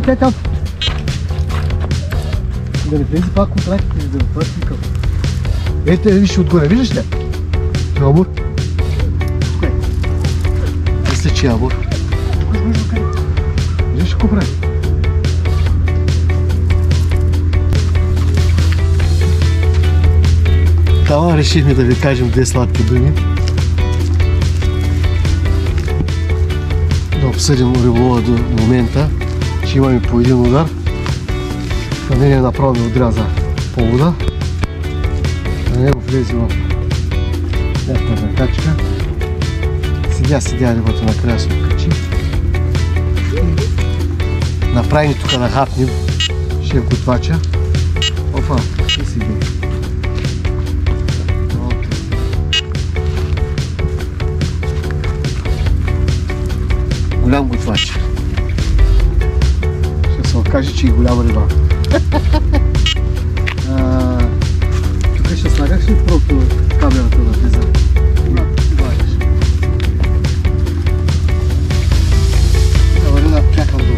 Стай там. Да не влезе пак контрактите, да не пратикам. Ето, виж отгоре, виждаш ли? Ябор. Мисля, че ябор. Виждаш какво прави? Това решихме да ви кажем две сладки думи. Да обсъдим риболова до момента, че имаме по един удар. На нея направо ми отряза повода. На него влезе в някаква качка. Седя рибата, накрая се откачи. Направи ни тук да хапнем шеф готвача. Опа, ще седи. Голям готвач. Ще се окаже, че и голяма риба. Тук ще слагаш ли просто камерата да влиза? Давай да чакам долу.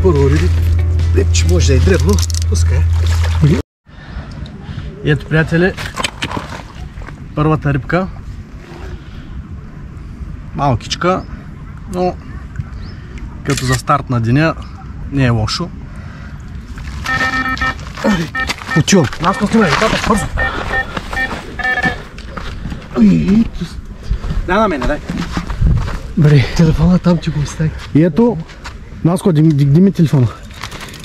Първо риби, че може да е дребно, пускай. Ето, приятели, първата рибка. Малкичка, но като за старт на деня не е лошо. Отивам. Наско снимай, рибата, бързо. Дай на мене, дай. Бре, телефона там ти го остави. И ето, Наско, дигни ми телефона.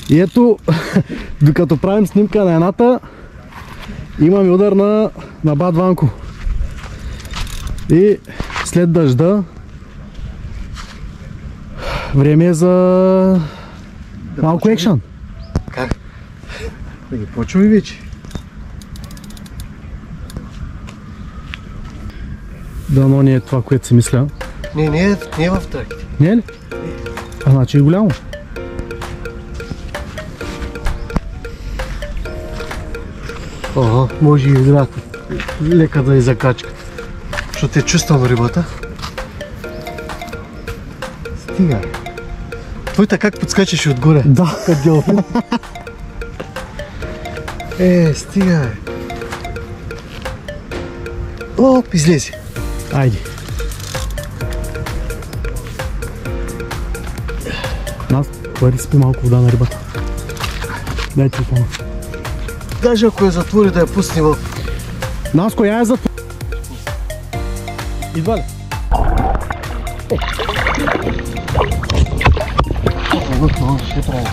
И ето, докато правим снимка на едната, имаме удар на Бад Ванко. И след дъжда, време е за малко екшън. Как? Да ги почваме вече. Дано не е това, което си мисля. Не е в траките. Не е ли? А, значи е голямо. Ага, може и играта. Лека да е закачка. Защото чувствам рибата. Стига. Твоята как подскачаше отгоре? Да. Как делфин. Стига. Оп, излезе. Айде. Нас, хвърли спи малко вода на рибата. Дай телефона. Даже ако я затвори да я пусне в... Наско, я я затвори. Идва ли? Ще прави.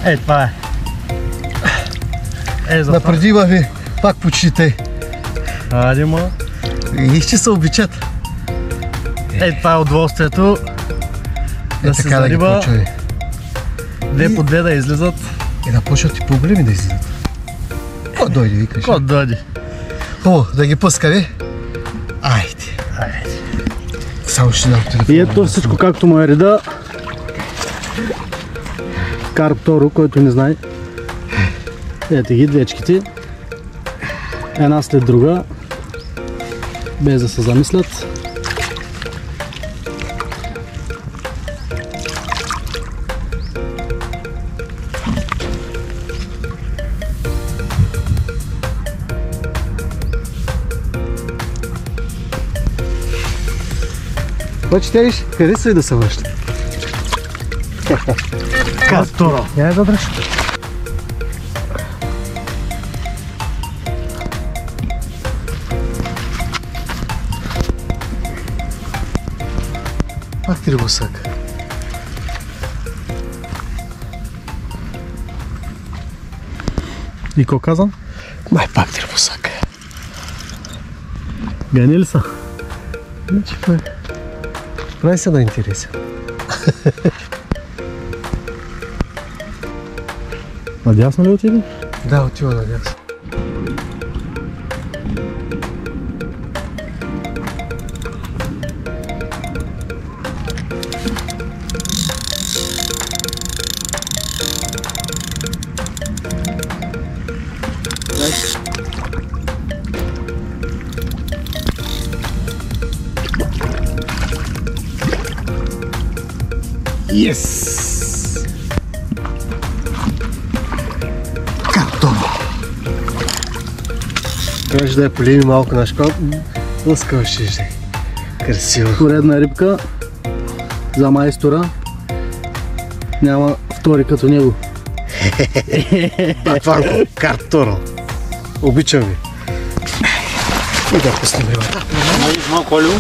Ей, това е. Напреди имаме пак почти те. Ади, ма. И ще се обичат. Ей, това е удоволствието. Да се зариба. Две по две да излизат. И да почват и по-големи да излизат. Кот дойде, викаш? Кот дойде. О, да ги пуска, бе? Айде. Само ще дам телефона. И ето всичко както му е реда. Карп Торо, който не знае. Ето ги двечките. Една след друга. Без да се замислят. Обаче те виж, къде са и да се връщат? Карп Торо. Я я задръж. Пак ти рибосак. И какво казвам? Май пак ти рибосак. Гани ли са? Значи пак. Прави се да е интересен. Надясно ли отиде? Да, отива надясно. Yes! Картон! Трябваше да я полими малко на школа. Лъскава ще. Красиво. Поредна рибка за майстора. Няма втори като него. Батванко, карторо. Обичам ви. И да пуснем рибата. Малко олио.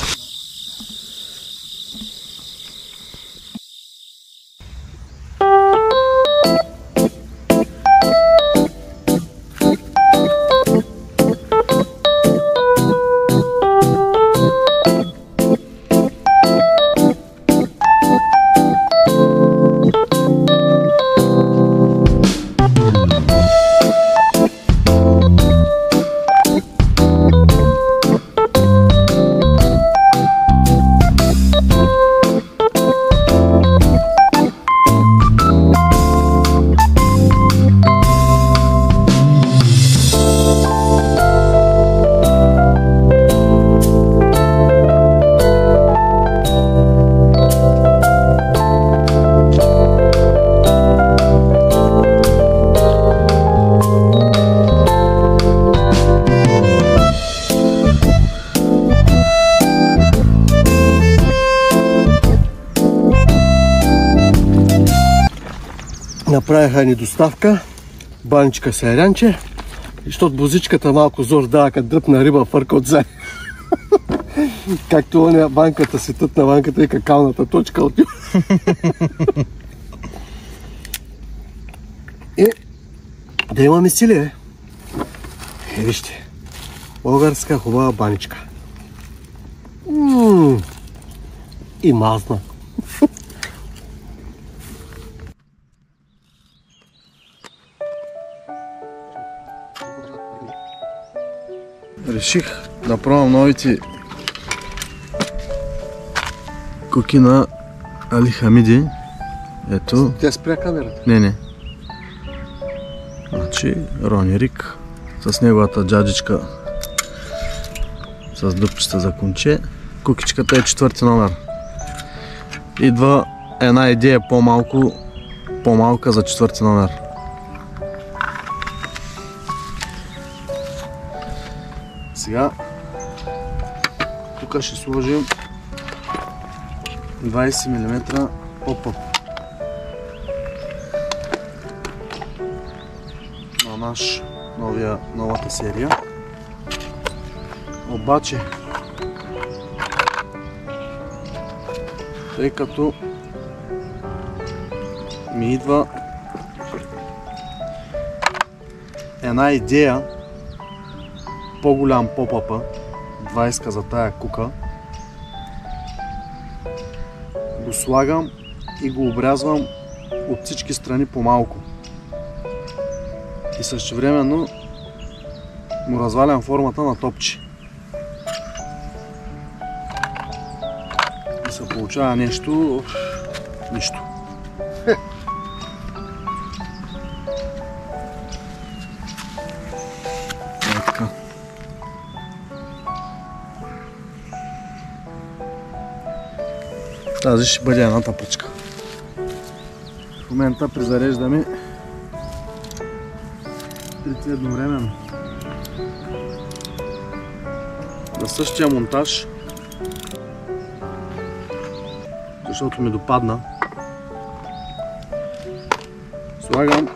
Направиха ни доставка, баничка сайрянче, защото бузичката малко зор дава, като дръпна риба фърка отзад. Както оня банката, светът на банката и какалната точка от И да имаме силе. Вижте, българска хубава баничка. И мазна. Реших да пробвам новите куки на Али Хамиди. Ето. Тя спря камерата. Не. Значи Рони Рик с неговата джаджичка с дупчета за конче. Кукичката е 4-ти номер. Идва една идея по-малка за 4-ти номер. Сега тук ще сложим 20 мм поп-ъп на новата серия. Обаче, тъй като ми идва една идея, по-голям поп-ъпа, 20 за тая кука, го слагам и го обрязвам от всички страни по-малко. И същевременно му развалям формата на топче. И се получава нещо... нищо. Така. Тази ще бъде една тъпъчка. В момента призареждаме трите едновременно. На същия монтаж, защото ми допадна, слагам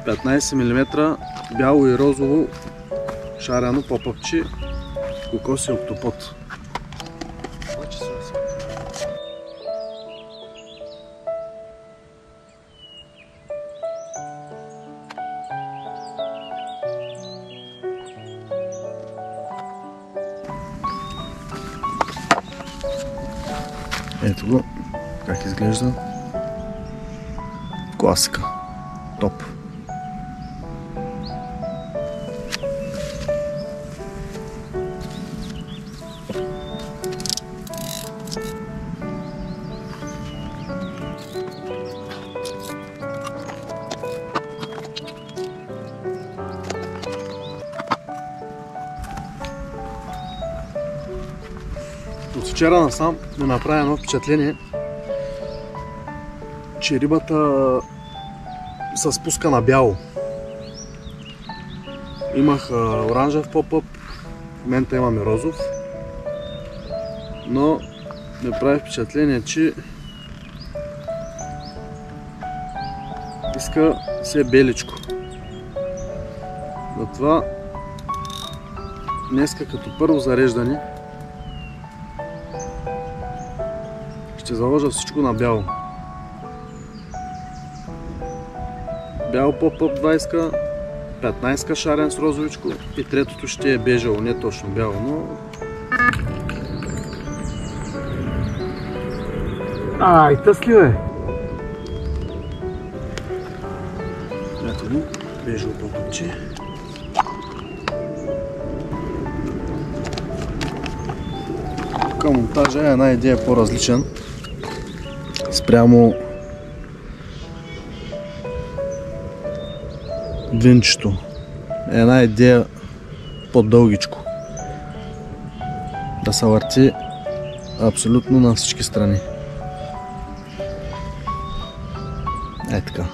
15 мм бяло и розово шарено попъпче кокос и октопод. Ето го, как изглежда. Класика. Топ. От вчера насам ми направи едно впечатление, че рибата се спуска на бяло. Имах оранжев поп-ъп, в момента имаме розов, но ми прави впечатление, че иска все беличко. Затова днеска като първо зареждане ще заложа всичко на бяло. Бял поп-ъп 20, 15 шарен с розовичко и третото ще е бежало, не точно бяло, но... Ай, тъсли бе! Ето му, бежало поп-ъпче. Към монтажа е една идея по-различен спрямо винчето. Една идея по-дългичко. Да се върти абсолютно на всички страни. Е така.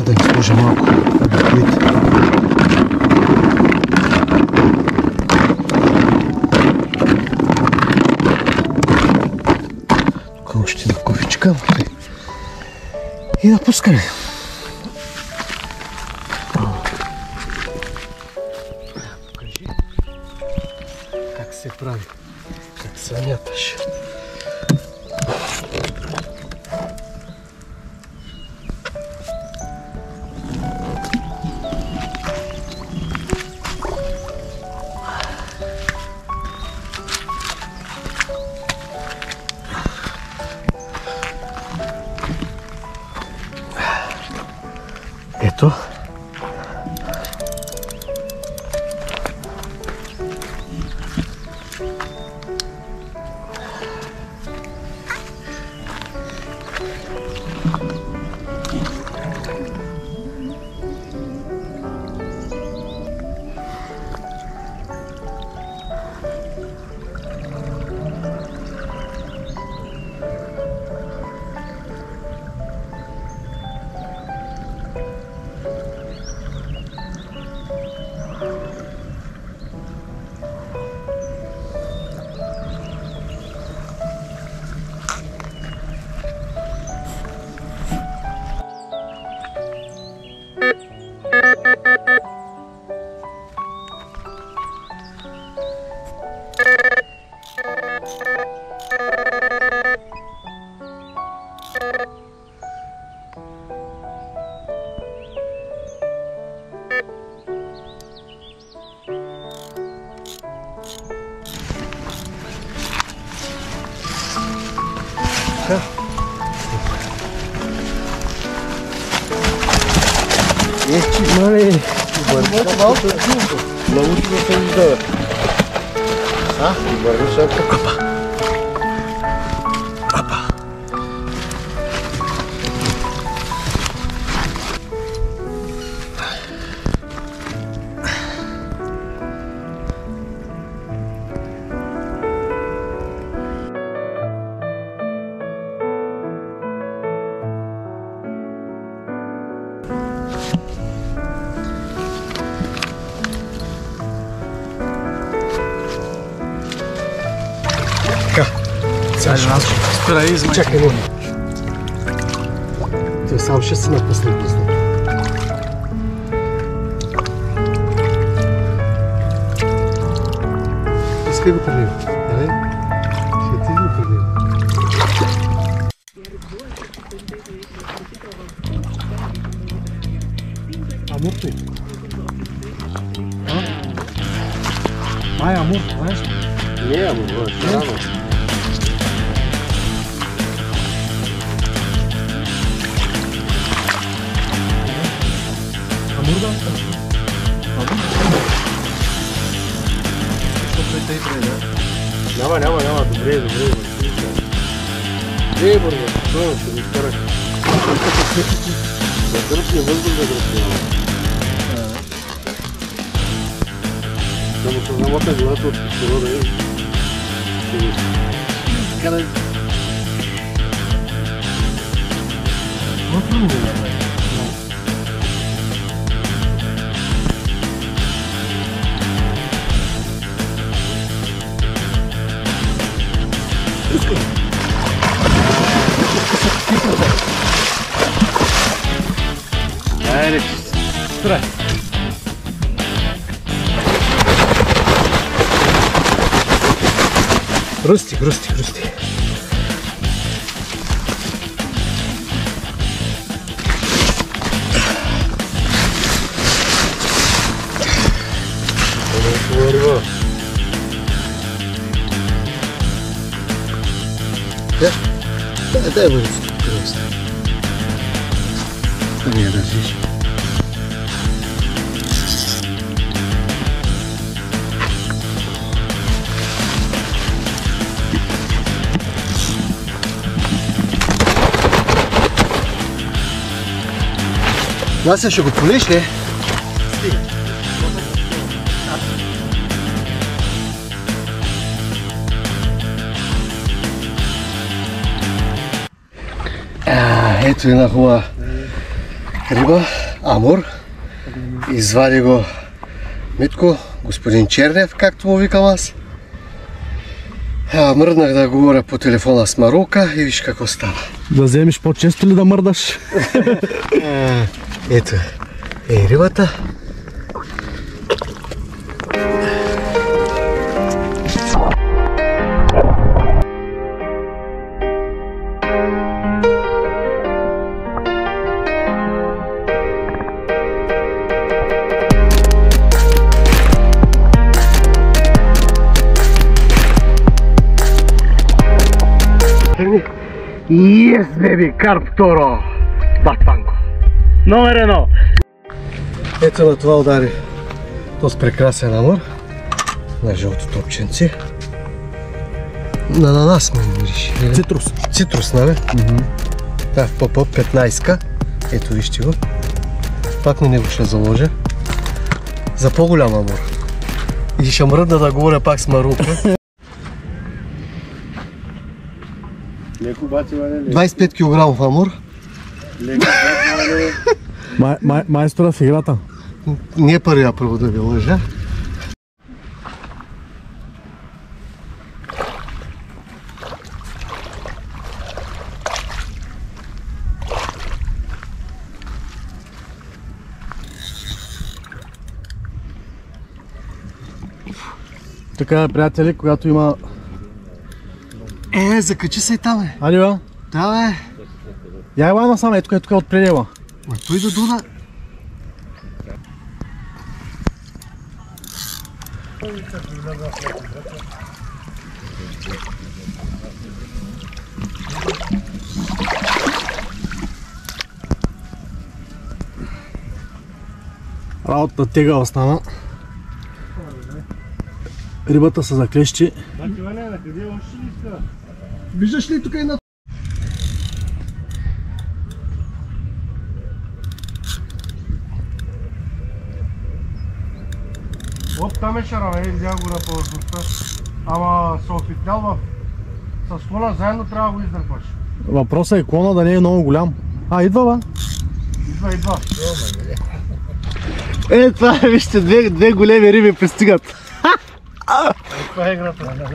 Да ги сложа малко абикоид. Тук още на кофичка и напускаме. Покажи как се прави, как се мяташ. Ето. Мале, Малко е жълто. Научно се издава. Вървиш ако. Спирай, измай. Чакай, не. Ти сам ще си напусне пусне. Искай го прилива. Дали? Ще ти го прилива. Амур ти? Май амур, знаеш? Не е амур, рано. Burada Няма, добре. Не, бързо, това ще ви изкарах. Да дръпне въздух да дръпне. Да му се замота главата от кислорода и ще ви изкарай. Въпръм да направи. Айде, спрай. Русти. Дай бъде просто. Да не я държиш. Вася, ще го полиш ли? Стига. Ето една хубава риба, амур. Извади го Митко, господин Чернев, както му викам аз. Мръднах да говоря по телефона с Марука и виж какво става. Да вземеш по-често ли да мърдаш? Ето е рибата. Yes, baby, карп второ! Батпанко! Номер 1! Ето на това удари този прекрасен амур на жълто топченце. На ананас ме мириш. Цитрус, нали? Да, в ПП 15-ка. Ето вижте го. Пак на него ще заложа. За по-голям амур. И ще мръдна да говоря пак с Марука. 25 кг амур. Майстора в играта. Не е първия първо да ви лъжа. Така, приятели, когато има... Закачи се и там, бе. Али, бе? Да, бе. Я ела насам, ето тук от предела. Ма той да дуна. Работата тегава стана. Рибата се заклещи. Виждаш ли тук една... От там е шарава, видя го на повърхността. Ама се опитнял с клона заедно трябва да го издърпаш. Въпросът е клона да не е много голям. Идва, бе. Идва. Това е, вижте, две големи риби пристигат. Това е играта.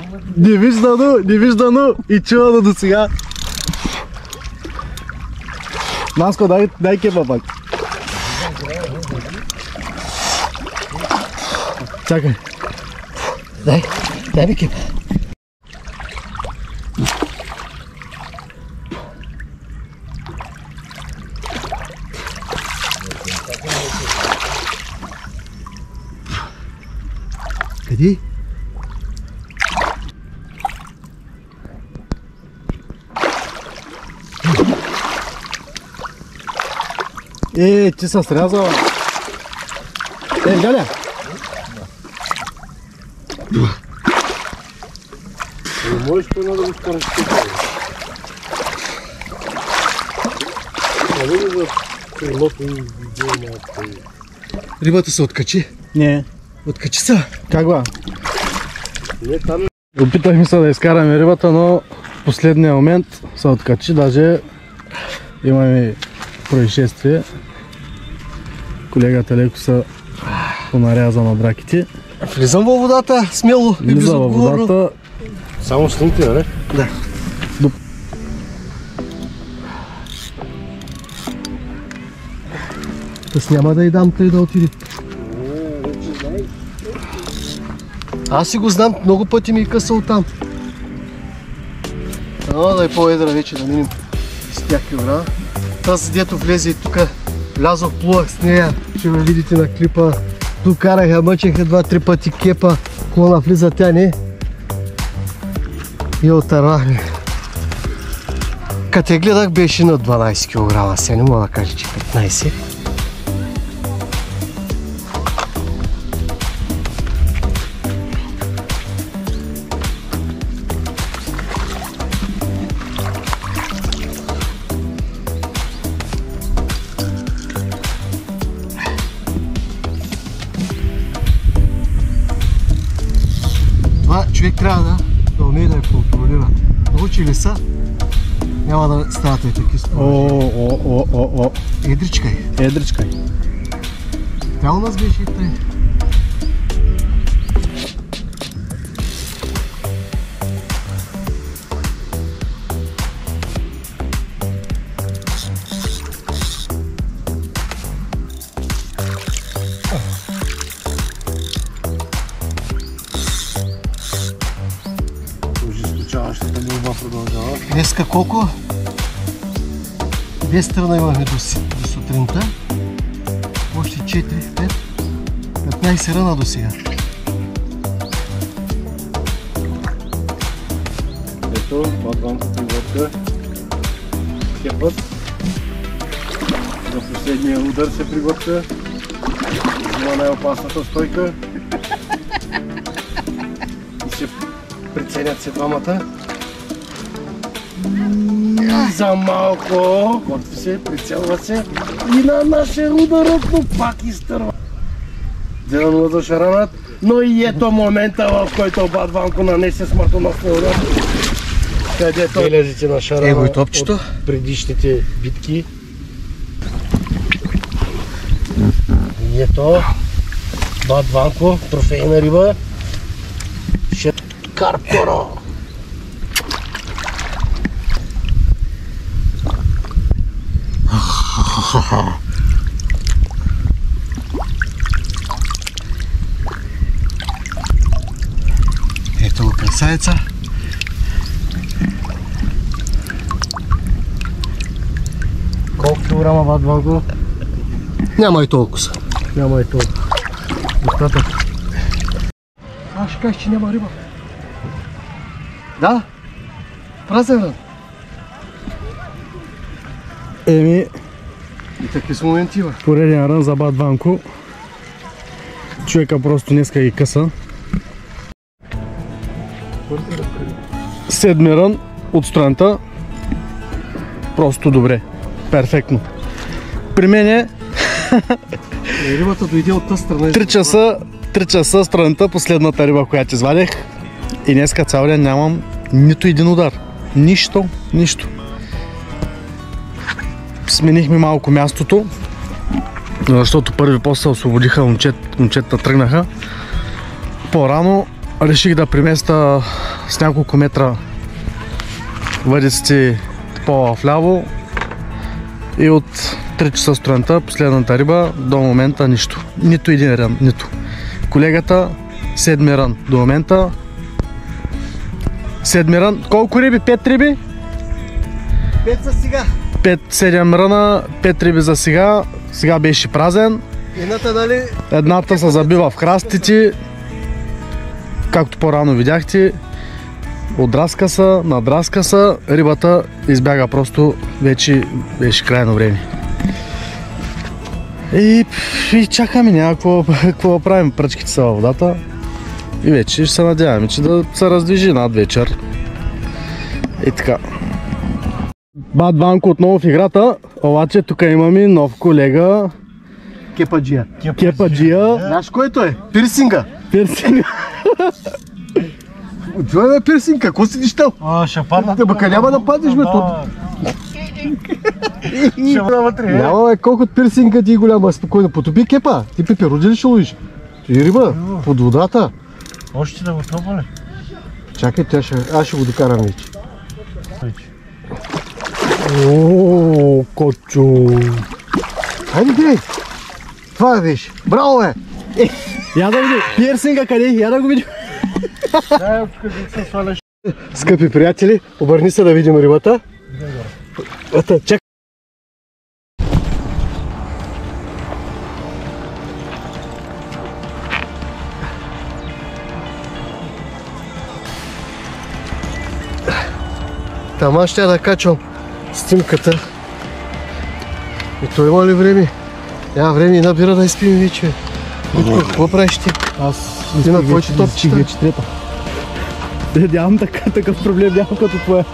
Невиждано и чувано до сега. Наско, дай кепа пак. Чакай. Дай ми кепа. Къде? Ти се срязала. Галя! Можеш пълно да го скараш тук. Не да крилото и видео някакво. Рибата се откачи. Не. Откачи се. Как ба? Не, там е. Опитахме се да изкараме рибата, но в последния момент се откачи. Даже имаме происшествие. Колегата леко се понаряза на драките. Влизам във водата, смело и Влиза във безотговорно. водата. Само снимки, нали? Да. Тъс няма да й дам тъй да отиде. Аз си го знам, много пъти ми е късал там. Но да е по-едра вече да минем с тях килограма. Тази дето влезе и тук, влязох, плувах с нея, ще ме видите на клипа. Тук караха, мъчеха 2-3 пъти кепа, колона влиза тя не. И отървахме. Като я гледах беше на 12 кг, сега не мога да кажа, че 15. Това човек трябва да умее да я контролира. Научи ли са, няма да стават и таки О. Едричка е. Едричка. Тя у нас беше и тъй. Ожесточаващата борба продължава. Днеска колко? 2 страна имахме до сутринта. Още 4, 5, 15 ръна до сега. Ето, бадванката и водка. Кепът. За последния удар се приготвя. Взима най-опасната стойка. И се преценят се двамата. За малко. Готви се, прицелва се. И на нашия ударът, но пак изтърва. 2-0 за Шаранът. Но и ето момента, в който Бадванко нанесе смъртоносния удар. Където белезите на Шарана Его и топчето. от предишните битки. И ето Бадванко, трофейна риба. Карпоро. Ето го красавица. Колко килограма Бадванко? Няма и толкова са. Няма и толкова. Достатъчно. Аз ще кажа, че няма риба. Да? Празен рън. Еми, И такива с моменти има. пореден рън за Бадванко. Човека просто днеска ги къса. 7 рън от сутринта. Просто добре. Перфектно. При мен е Рибата дойде от тази страна. 3 часа сутринта последната риба, която извадих. И днеска цял ден нямам нито един удар. Нищо. Сменихме малко мястото, защото първи после се освободиха, момчета тръгнаха. По-рано реших да преместа с няколко метра въдиците по-вляво и от 3 часа сутринта последната риба до момента нищо. Нито един рън, нито. Колегата 7 рън до момента. 7 рън. Колко риби? 5 риби? 5 са сега. 5-7 ръна, 5 риби за сега. Сега беше празен. Едната дали? Едната се забива в храстите. Както по-рано видяхте. Отдраска се, надраска се. Рибата избяга просто. Вече беше крайно време. И чакаме някакво да правим. Пръчките са във водата. И вече ще се надяваме, че да се раздвижи над вечер. И така. Бат Ванко отново в играта, обаче тук имаме нов колега. Кепаджия. Кепаджия. Знаеш който е? Пирсинга. Пирсинга. Джой е пирсинг, какво си дищал? Ще падна. Те бака няма да паднеш бе тут. Ще бъда вътре. Няма бе, колко от пирсинга ти е голяма, спокойно. Потопи кепа. Ти пеперуджи ли ще ловиш? Ти риба, под водата. Още да го топа ли? Чакай, аз ще го докарам вече. Ооо, кочо. Хайде, гледай. Това е, виж. Браво, бе. Я да видим. Пирсинга къде? Я да го видим. Дай, откъде се сваляш. Скъпи приятели, обърни се да видим рибата. Ето, чакай. Тама ще да качвам снимката. И той има ли време? Няма време и набира да изпим вече. Витко, какво правиш ти? Аз Ти на твоите топчета? вече трета. Нямам такъв проблем, нямам като твоя.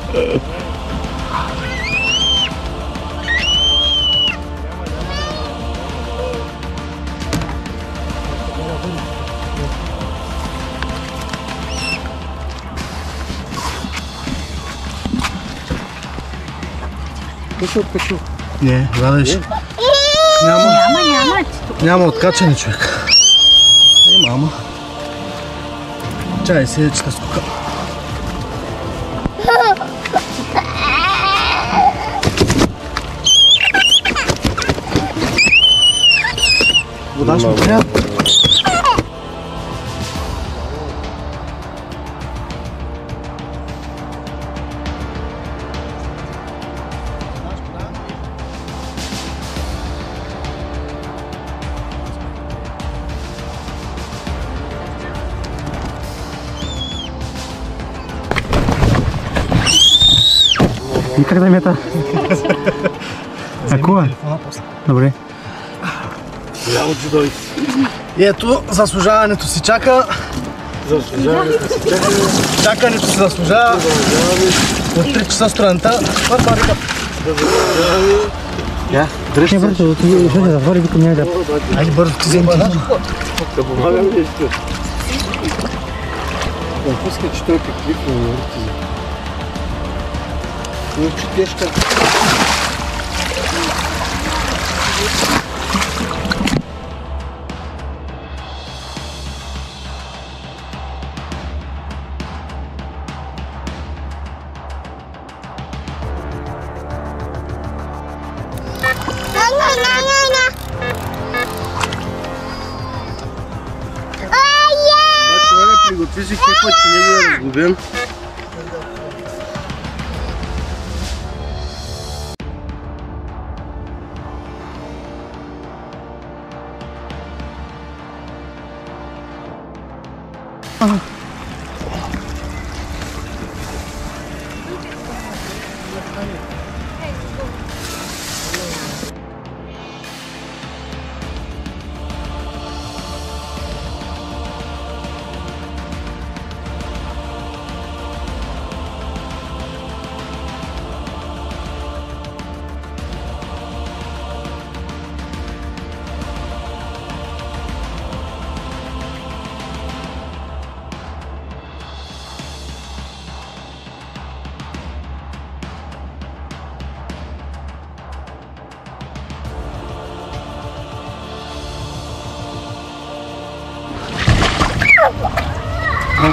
Качу. Не, гледаш. Няма откачане, човек. Мама. Чай се, че скука. Вода ще ми трябва. И как да мета? Ако е? Добре. И ето, заслужаването си чака. Чакането се заслужава. От 3 часа сутринта. Това риба. Не бързо, ще се затвори, викам няма да. Айде бързо, ти вземи. Да помагам нещо. Пускай, че той прикликва на рутиза. Но че тежка. Приготви си кепа, че не го е разгубен.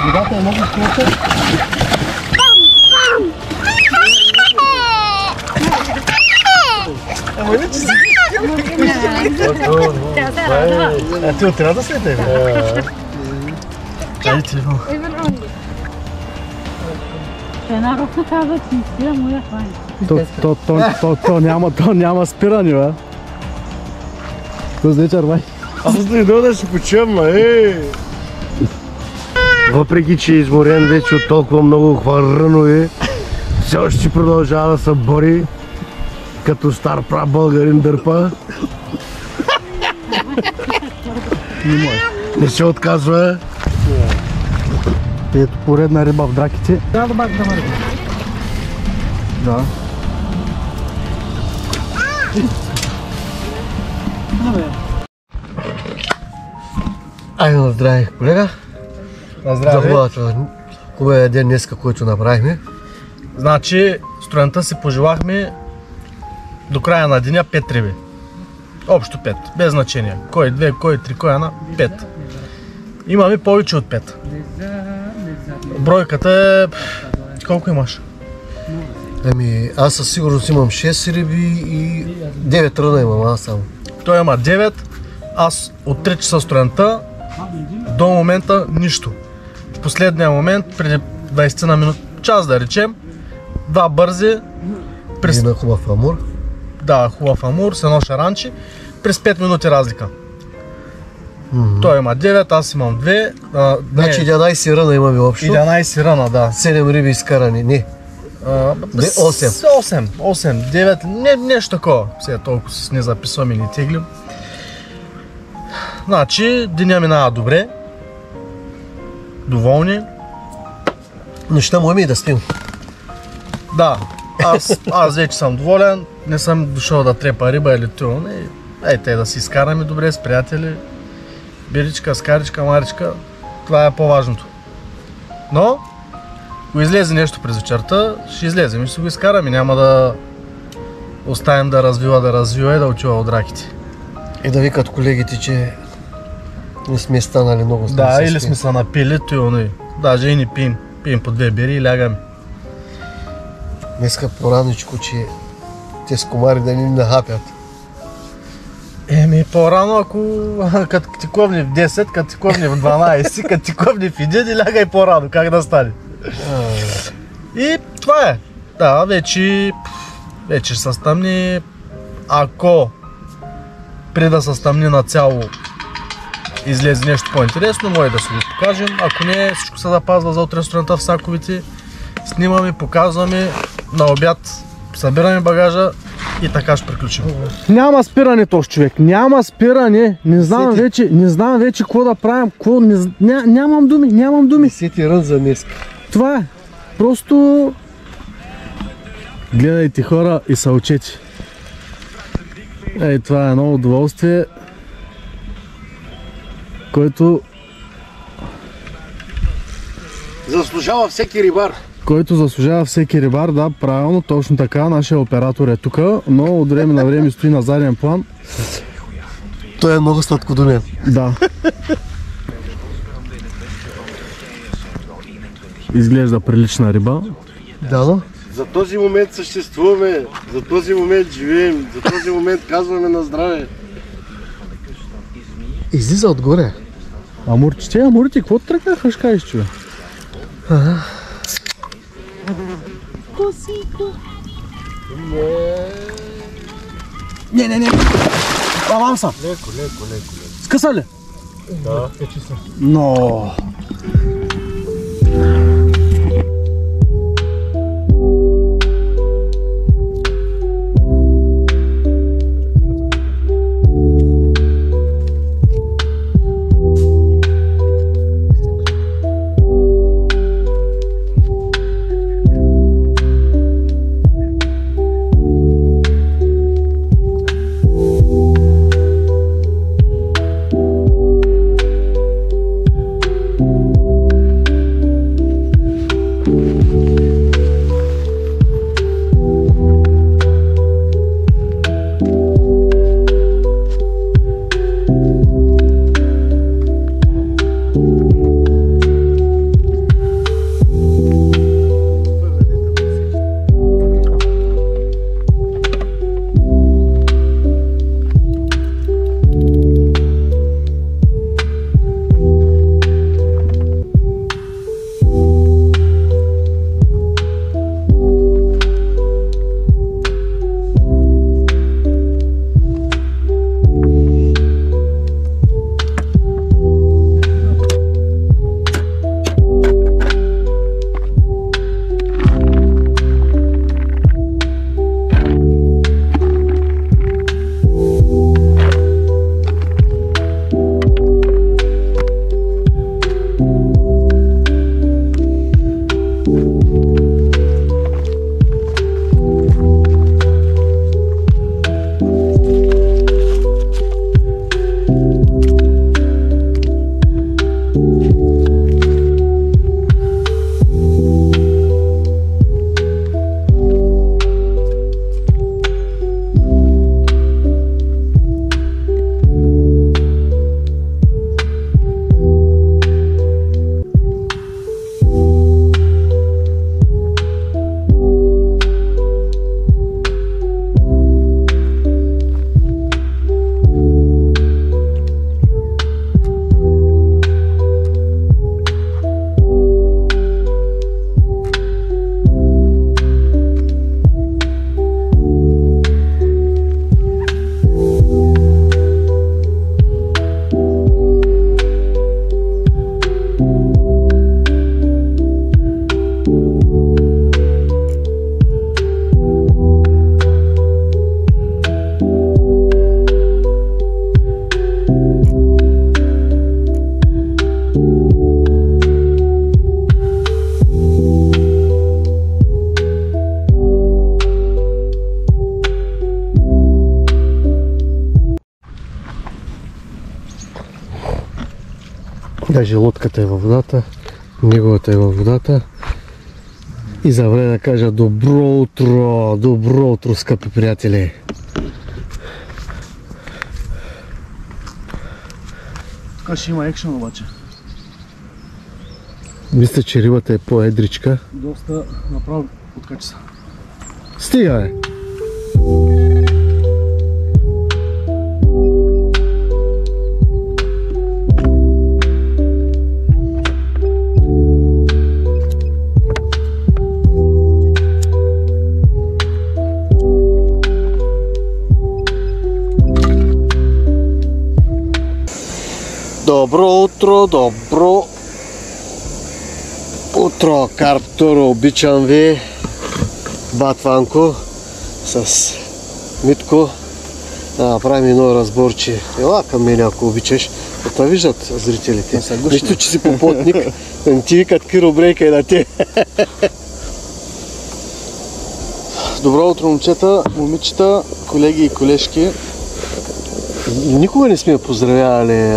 Водата е много скъпа. Ама не, че си ти отряда след тебе? Айде телефон. Една рухна каза, че не спира моя хвани. То няма спиране, бе. Кой вечер, бай? Аз да идва да се почивам, Въпреки, че е изморен вече от толкова много хвърлянове, все още продължава да се бори като стар прав българин дърпа. Не се отказва. Ето поредна риба в драките. Трябва да бак да мърда. Да. Айде на здраве, колега. На За хубавата хубавия ден днеска, който направихме. Значи, студента си пожелахме до края на деня 5 риби. Общо 5, без значение. Кой 2, кой 3, кой 1, 5. Имаме повече от 5. Бройката е... Колко имаш? Ами, аз със сигурност имам 6 риби и 9 ръна имам аз само. Той има 9, аз от 3 часа студента до момента нищо. В последния момент, преди 20 на минут, час да речем, два бързи, И на хубав амур. да, хубав амур с едно шаранче, през 5 минути разлика. Той има 9, аз имам 2. Значи 11 ръна имаме общо. 11 ръна, да. 7 риби изкарани, не. 8, 9, нещо такова. Сега толкова не записвам и не теглим. Значи, деня минава добре. Доволни. Неща му и да спим. Да, аз вече съм доволен. Не съм дошъл да трепа риба или това. Ей, да си изкараме добре с приятели. Биричка, скаричка, маричка. Това е по-важното. Но, ако излезе нещо през вечерта, ще излезем и ще го изкараме. Няма да оставим да развива и да отива от раките. И да викат колегите, че не сме станали много. Да, или сме се напили, той. Даже и не пием. Пием по 2 бири и лягаме. Днеска по-раничко, че те с комари да ни нахапят. Еми, по-рано, като ти ковни в 10, като ти ковни в 12, като ти ковни в 1, лягай по-рано, как да стане? И това е. Да, вече се стъмни. Ако преди да се стъмни на цяло излезе нещо по-интересно, може да си го покажем. Ако не, всичко се запазва за утре сутринта в саковите. Снимаме, показваме, на обяд събираме багажа и така ще приключим. Няма спиране този човек, няма спиране. Не знам вече какво да правим, нямам думи. 10 рън за днес. Това е. Просто гледайте хора и се учете. Ей, това е едно удоволствие, който Заслужава всеки рибар. заслужава всеки рибар, да, правилно, точно така. Нашия оператор е тук, но от време на време стои на заден план. Той е много сладкодумен. Да. Изглежда прилична риба. Да, но? За този момент съществуваме, за този момент живеем, за този момент казваме на здраве. Излиза отгоре. Амурите, какво тръгнаха, ще кажеш, човек? Не. Лавам са. Леко. Скъса ли? Да, качи се. Но. Даже лодката е във водата, неговата е във водата. И за време да кажа добро утро, скъпи приятели! Тук ще има екшен обаче. Мисля, че рибата е по-едричка. Доста направо откача се. Стига, бе! Добро утро, Карптур, обичам ви, Батванко, с Митко, да направим едно разборче. Ела към мен, ако обичаш, да те виждат зрителите. Нищо, че си попотник, да не ти викат Киро Брейка и на те. Добро утро, момчета, момичета, колеги и колежки. Никога не сме поздравявали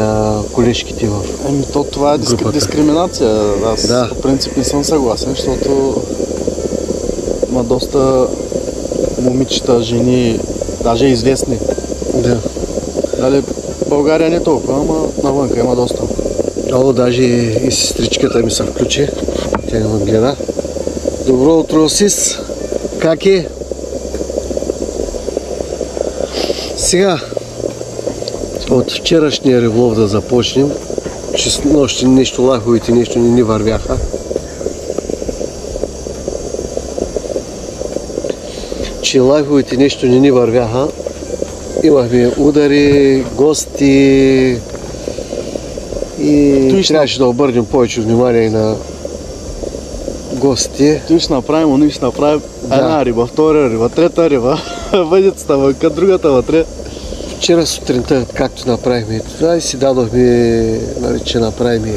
колежките в Това е дискриминация. Аз по принцип не съм съгласен, защото има доста момичета, жени, даже известни. Да. Дали България не толкова, ама навънка има доста. Даже и сестричката ми се включи. Тя не гледа. Добро утро, Сис. Как е? Сега от вчерашния риболов да започнем. Че нощи нещо лаховите, нещо не ни вървяха. Че лаховите нещо не ни вървяха. Имахме удари, гости и трябваше да обърнем повече внимание и на гости. Той ще направим, они ще направим една риба, втора риба, трета риба, въдицата вънка, другата вътре. Вчера сутринта, както направихме това и си дадохме, че направим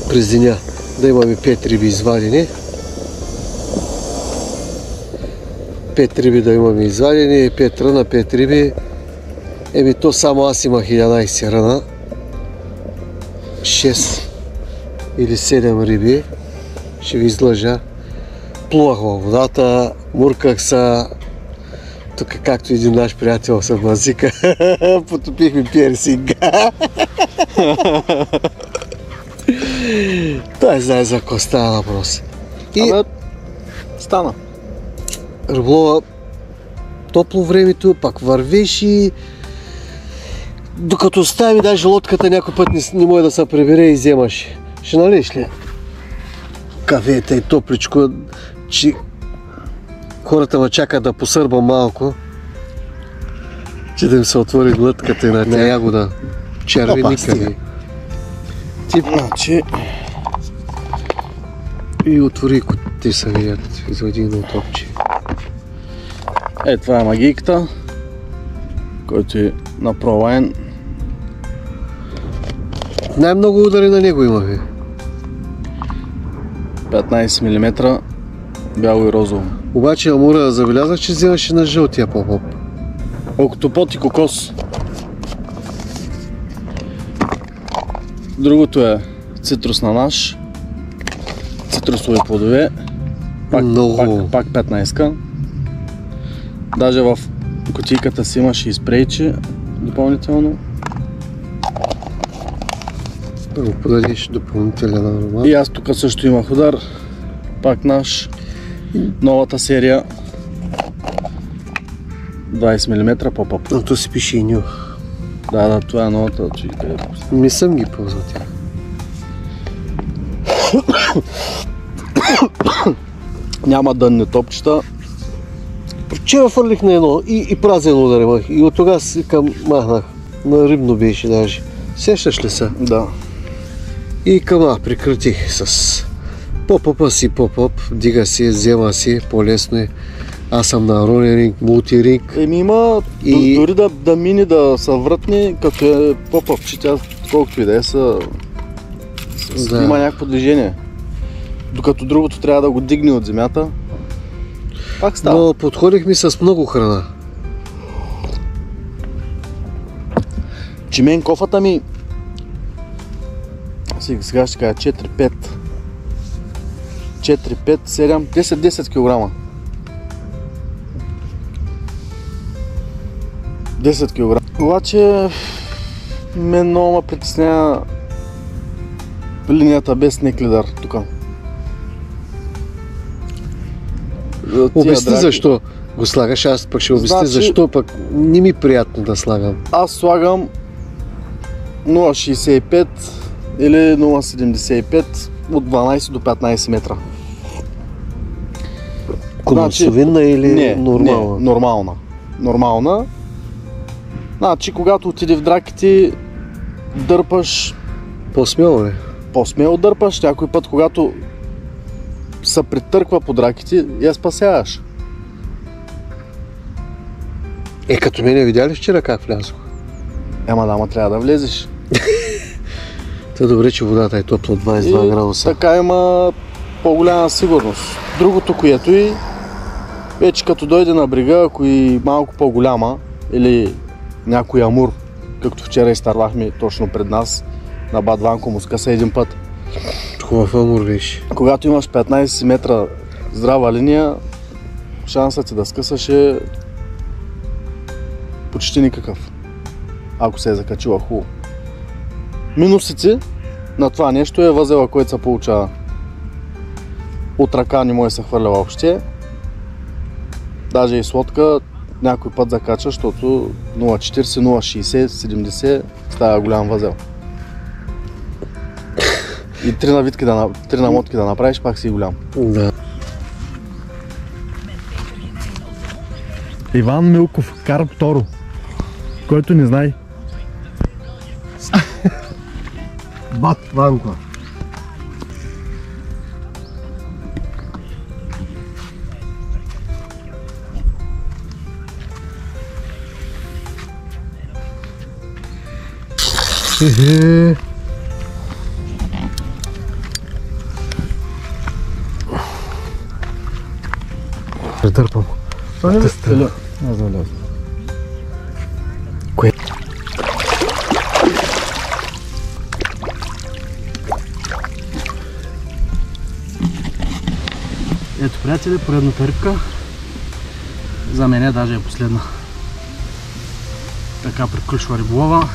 през деня да имаме 5 риби извадени. 5 риби да имаме извадени, 5 ръна, 5 риби. То само аз имах 11 ръна. 6 или 7 риби. Ще ви излъжа. Плувах във водата, мурках се. Тук както един наш приятел се мазика, потопихме пирсинга. Той знае за какво става въпрос. И стана. Риболова, топло времето, пак вървиш и докато остави даже лодката някой път не може да се прибере и вземаш. Ще налиш ли? Кафето е топличко, че хората ме чакат да посърбам малко, че да им се отвори глътката и на тя ягода. Червеника ми. Значи... И отвори, те се видят, извади едно топче. Това е магийката, който е на ProLine. Най-много удари на него имаме. 15 мм, бяло и розово. Обаче Амура забелязах, че вземаше на жълтия поп-оп. Октопод и кокос. Другото е цитрусна наш, цитрусови плодове, пак 15-ка. Даже в кутийката си имаше и спрейче допълнително. Да го подадеш допълнителен аромат. И аз тук също имах удар, пак наш, новата серия 20 мм поп-оп. Но то си пише и ню. Да, това е новата. Не съм ги ползвал тя. Няма дънни топчета. Вчера фърлих на едно и празен удар имах. И от тогава си махнах. На рибно беше даже. Сещаш ли се? Да. И към прекратих с поп-опа си поп-оп. Дига си, взема си, по-лесно е. Аз съм на ронеринг, мултиринг. Има дори да мини да са вратни, като е поп-оп, че тя колкото и да е има някакво движение. Докато другото трябва да го дигне от земята. Пак става. Но подходихме с много храна. Че мен кофата ми Сега ще кажа 4-5. 4-5, 7, 10 кг. 10 кг. Обаче мен много ме притеснява линията без неклидар тук. Обясни защо го слагаш, аз пък ще обясня защо пък не ми е приятно да слагам. Аз слагам 0,65 или 0,75 от 12 до 15 метра. Конусовидна или нормална? Не, нормална. Нормална. Значи, когато отиде в драките, дърпаш... По-смело ли? По-смело дърпаш, някой път, когато се притърква по драките, я спасяваш. Като мене видя ли вчера как влязох? Ама трябва да влезеш. Те добре, че водата е топла 22 градуса. Така има по-голяма сигурност. Другото, което и вече като дойде на брега, ако и малко по-голяма или някой амур, както вчера изтървахме точно пред нас, на Бад Ванко му скъса един път. Хубав амур беше. Когато имаш 15 метра здрава линия, шансът ти да скъсаш е почти никакъв, ако се е закачила хубаво. Минусите на това нещо е възела, който се получава от ръка, не може да се хвърля въобще. Даже и с лодка някой път закача, защото 0,40, 0,60, 70 става голям възел. И 3 намотки да направиш, пак си голям. Да. Иван Милков, Карп Торо. Който не знае. Бад Ванко. Претърпам. Това не стреля. Аз да вляза. Кое? Ето, приятели, поредната рибка. За мен даже е последна. Така приключва риболова.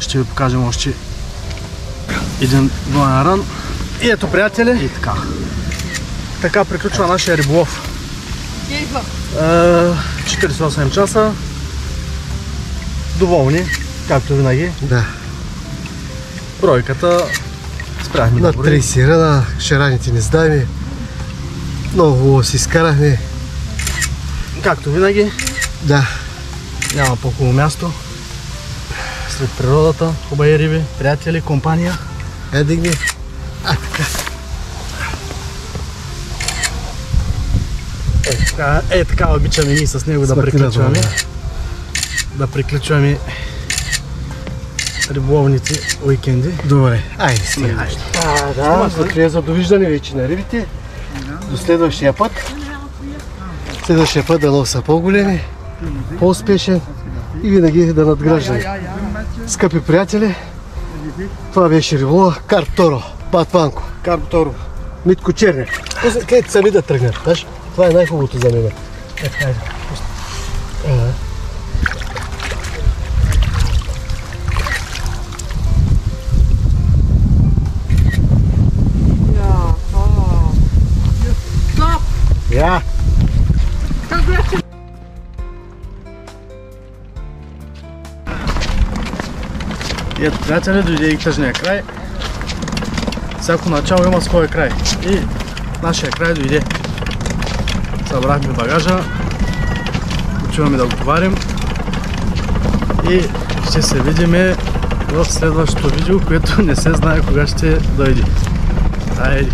Ще ви покажем още един двоен рън. И ето, приятели. И така. Така приключва нашия риболов. 48 часа. Доволни, както винаги. Да. Бройката спряхме На 30 ръна, шараните не сдайме. Много хубаво си изкарахме. Както винаги. Да. Няма по-хубаво място. Сред природата, хубави риби, приятели, компания. Дигни. Така. Така обичаме ние с него да приключваме. Да приключваме риболовните уикенди. Добре. Айде, стига. Да, за довиждане вече на рибите. До следващия път. Следващия път да лов са по-големи, по-успешен и винаги да надграждаме. Скъпи приятели, това беше риболова Карп Торо, Бад Ванко. Карп Торо. Митко Черняк. Където сами да тръгнат, знаеш? Това е най-хубавото за мен. Я! И ето, приятели, дойде и тъжния край. Всяко начало има своя край. И нашия край дойде. Събрахме багажа. Почиваме да го товарим. И ще се видим в следващото видео, което не се знае кога ще дойде. Айде!